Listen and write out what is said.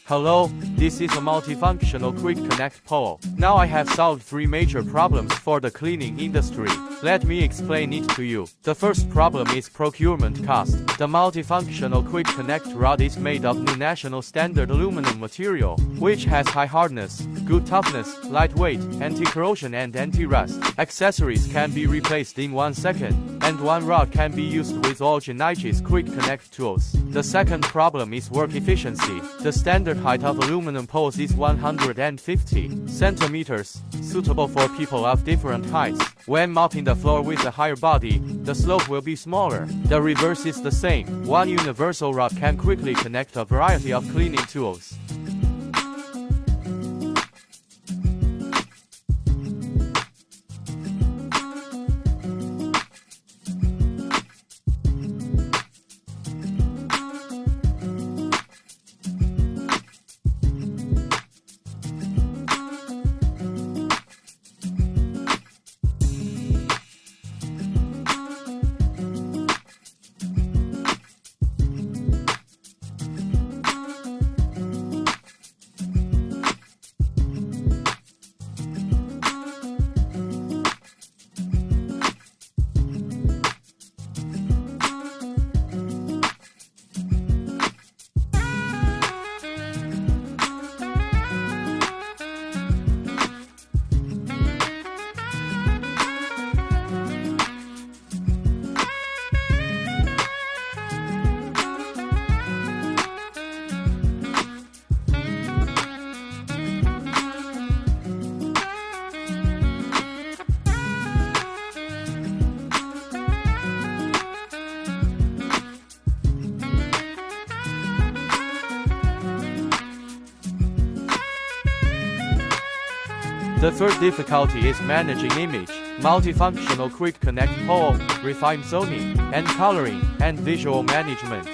Hello, this is a multifunctional quick connect pole. Now I have solved 3 major problems for the cleaning industry. Let me explain it to you. The first problem is procurement cost. The multifunctional quick connect rod is made of new national standard aluminum material, which has high hardness, good toughness, lightweight, anti-corrosion and anti-rust. Accessories can be replaced in 1 second, and one rod can be used with all Jinyijie's quick connect tools. The second problem is work efficiency. The standard height of aluminum poles is 150 centimeters, suitable for people of different heights. When mopping the floor with a higher body, the slope will be smaller. The reverse is the same. One universal rod can quickly connect a variety of cleaning tools. The third difficulty is managing image, multifunctional quick connect pole, refined zoning and coloring, and visual management.